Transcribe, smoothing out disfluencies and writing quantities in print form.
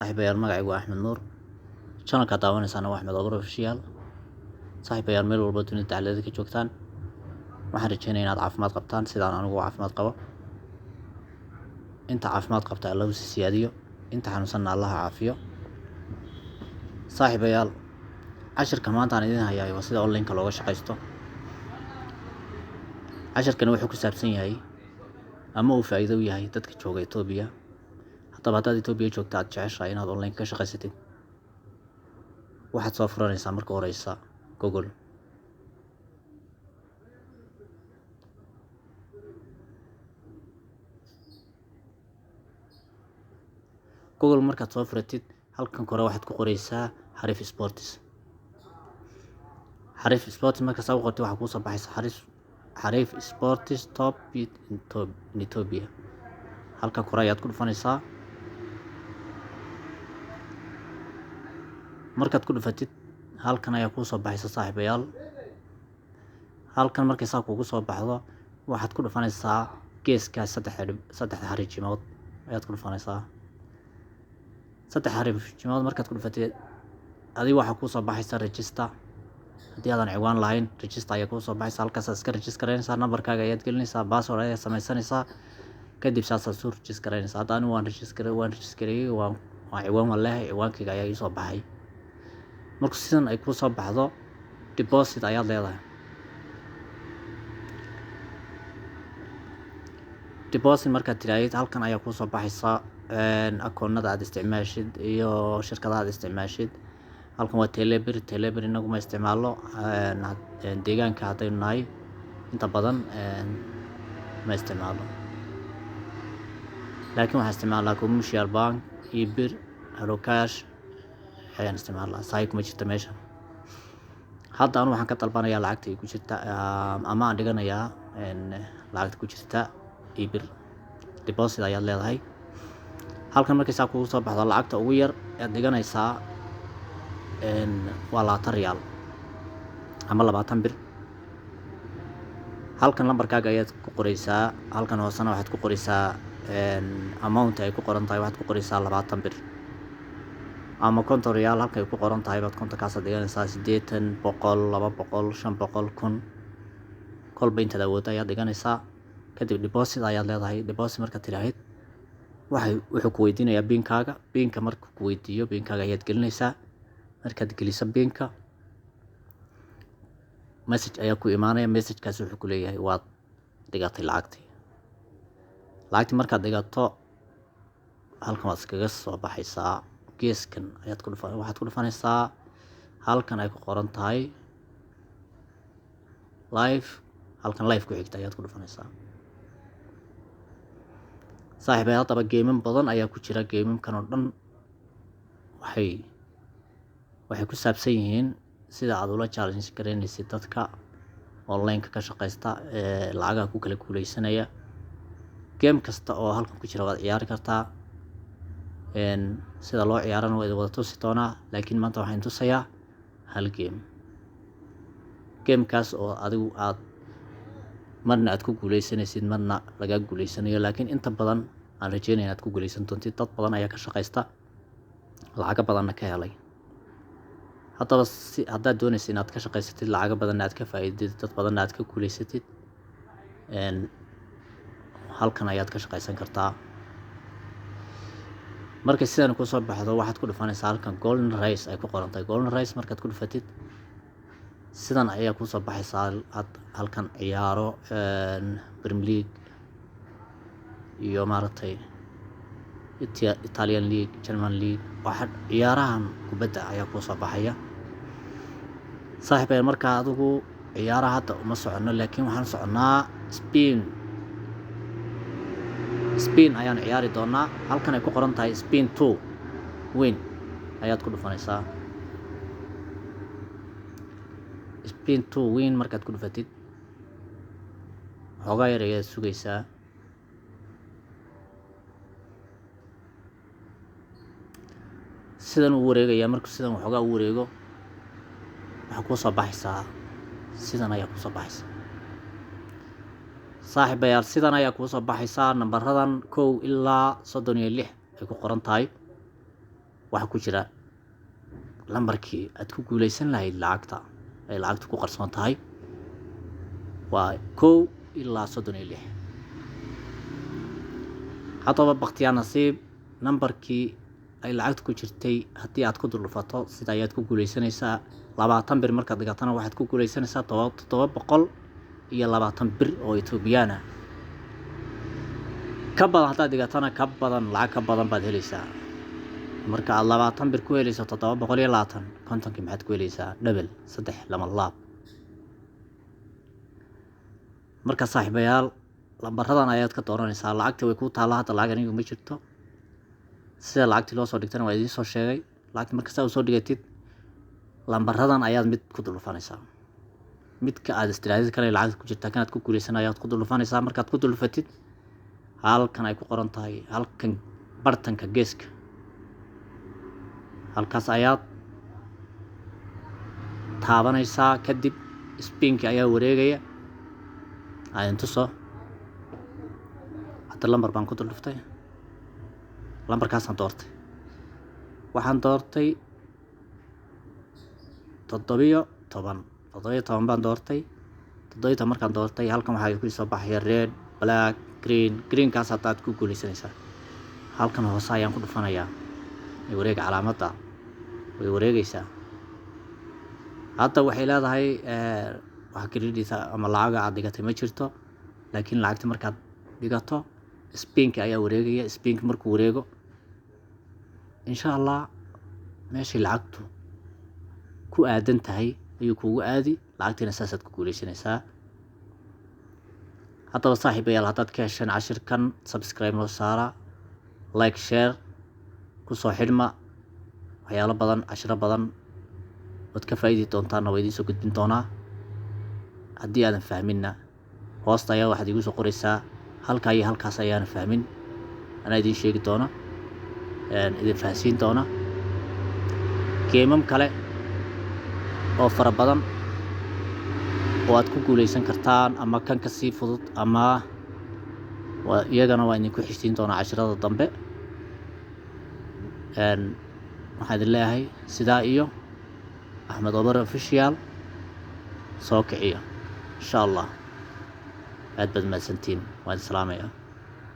صاحبيال magacaygu waa Axmed Nuur channelka daawanaysaana waa Axmed Abro Official صاحبيال meel walba dunida dacalada ka joogtaan waxaan rajeynayaa inaad caafimaad qabtaan sidaan anigu caafimaad qabo inta caafimaad qabta Allah u siyaadiyo inta xanuunsan Allah caafiyo صاحبيال cashirka maanta aan idin hayaa waa sida online-ka looga shaqeysto cashirkan wuxuu ku saabsan yahay ama uu faa'iido u yahay dadka jooga Itoobiya haddaba haddaad Itoobiya joogto aad jeceshahay inaad online ka shaqeysatid waxaad soo furanaysaa marka horeysa Google markaad soo furatid halkan kore waxaad ku qoraysaa Xariif Sports marka soo qortid waxa ku soo baxaysa Xariif Sports Top in Ethiopia halkan kore ayaad ku dhufanaysaa markaad ku dhufatid halkan ayaa ku soo baxaysa saaxiibayaal halkan markay saa kugu soo baxdo waxaad ku dhufanaysaa geeska saddex xariijimood ayaad ku dhufanaysaa saddex xariijimood markaad ku dhufatid adiga waxa ku soo baxaysa register haddii aadan ciwaan lahayn register ayaa ku soo baxaysa halkaas iska register gareynaysaa numberkaaga ayaad gelinaysaa password ayaad samaysanaysaa kadib saasaad soo register gareynaysaa hadda anigu waan register gareeyay waan ciwaan leeyahay ciwaankayga ayaa ii soo baxay marka sidan ay ku soo baxdo deposit ayaad leedahay deposit markaad tiraahid halkan ayaa ku soo baxaysa akoonnada aad isticmaashid iyo shirkadaha aad isticmaashid halkan waa Telebir inagu ma isticmaalo deegaanka haddaynu nahay inta badan ma isticmaalo laakiin waxaan isticmaalnaa Commercial Bank Ebir Hello Cash ayaan isticmaalnaa saay kuma jirta meesha hadda anu waxaan ka dalbanayaa lacagta ku jirta ama aan dhiganayaa lacagta ku jirta Ebir deposit ayaad leedahay halkan markay saa kugu soo baxdo lacagta ugu yar aad dhiganaysaa waa 20 riyaal ama 20 bir halkan lambarkaaga ayaad ku qoraysaa halkan hoosena waxaad ku qoraysaa amount ay ku qoran tahay waxaad ku qoraysaa 20 bir ama 50 riyaal halkay ku qoran tahay baad kontonkaas dhiganaysaa 80 100 200 500 kun kolba inta awood ayaad dhiganaysaa kadib deposit ayaad leedahay deposit marka tiraahid wuxuu ku weydiinayaa biinkaaga markuu ku weydiiyo biinkaaga ayaad gelinaysaa markaad geliso biinka message ayaa ku imaanaya messagekaas wuxuu ku leeyahay waad dhigatay lacagtii markaad dhigato halkan waad iskaga soo baxaysaa geeskan waxaad ku dhufanaysaa halkan ay ku qoran tahay live halkan live ku xigta ayaad ku dhufanaysaa saaxiibay haddaba geeman badan ayaa ku jira geemamkan oo dhan waxay ku saabsan yihiin sida aad ula challenge gareynaysid dadka online-ka ka shaqeysta lacagaha ku kala guuleysanaya game kasta oo halkan ku jira waad ciyaari kartaa sida loo ciyaarana waa wada tusi doonaa laakiin maanta waxaan tusayaa hal gamekaas oo adigu aad marna aad ku guuleysanaysid marna laga guuleysanayo laakiin inta badan aan rajeynayaa inaad ku guuleysan doontid dad badan ayaa ka shaqeysta lacaga badanna ka helay haddaba haddaad doonaysid inaad ka shaqeysatid lacaga badanna aad ka faa'iidid dad badanna aad ka guuleysatid halkan ayaad ka shaqeysan kartaa markay sidan ku soo baxdo waxaad ku dhufanaysaa halkan golden rice ay ku qoran tahay golden rice markaad ku dhufatid sidan ayaa ku soo baxaysaa halkan ciyaaro Premier League iyo maaragtay Italian League German League waxa ciyaarahan kubadda ayaa ku soo baxaya saaxiibay marka adigu ciyaaraha hadda uma socono laakiin waxaan soconaa Spain ayaan ciyaari doonaa halkan ay ku qoran tahay Spain 2 win ayaad ku dhufanaysaa Spain 2 win markaad ku dhufatid xogaa yar ayaad sugaysaa sidan uu wareegayaa markuu sidan waxoogaa u wareego waxaa ku soo baxaysaa sidan ayaa ku soo baxaysa saaxiibayaal sidan ayaa ku soo baxaysa nambaradan 1 ilaa 36 ay ku qoran tahay waxa ku jira lambarkii aad ku guuleysan lahayd lacagta ay lacagtu ku qarsoon tahay waa 1 ilaa 36. haddaba bakhtiyaa nasiib nambarkii ay lacagtu ku jirtay haddii aad ku dulfato sida ayaad ku guuleysanaysaa 20 bir markaad dhigatana waxaad ku guuleysanaysaa 720 bir oo Ethiopian ah. ka badan haddaad dhigatana ka badan lacag ka badan baad helaysaa. marka aad 20 bir ku helayso 720 kontonkii maxaad ku helaysaa double 3 lama laab. marka saaxiibayaal lambaradan ayaad ka dooranaysaa. lacagta way ku taalaa hadda lacag aniga ma jirto sida lacagtii loo soo dhigtana waa idiin soo sheegay. lacagta marka saa u soo dhigatid lambaradan ayaad mid ku dulfanaysaa. midka aad istiraadid kale lacagta ku jirta kanaad ku guuleysan ayaad ku dulfanaysaa. markaad ku dulfatid halkan ay ku qoran tahay halkan bartanka geeska halkaas ayaad taabanaysaa. kadib spinki ayaa wareegaya aan tuso. hadda lambar baan ku dulftay lambarkaasaan doortay waxaan doortay 17 baan doortay 17 markaan doortay halkan waxaa ku soo baxaya red black green kaas hadaad ku guuleysanaysaa. halkan hoose ayaan ku dhufanayaa ay wareega calaamadda way wareegaysaa. hadda waxay leedahay wax credit ama lacag aad dhigatay ma jirto laakiin lacagta markaad dhigato spinki ayaa wareegaya. spinki markuu wareego insha Allah meeshii lacagtu ku aadan tahay ayuu kuugu aadi lacagtiina saasaad ku guuleysanaysaa. haddaba saaxiibayaal haddaad ka hesheen cashirkan subscribe noo saara like share ku soo xidhma waxyaalo badan cashiro badan ood ka faa'iidi doontaana waa idiin soo gudbin doonaa. haddii aadan fahminna hoosta ayaa waxaad igu soo qoraysaa halkaa iyo halkaas ayaan fahmin anaa idiin sheegi doona idin fahansiin doona. geemam kale oo fara badan oo aad ku guuleysan kartaan ama kan ka sii fudud ama iyagana waa idinku xishtiin doonaa cashirada dambe. waxaan idin leeyahay sidaa iyo Axmed Omar official soo kiciya insha Allah. aad baad mahadsantiin waan salaamayaa.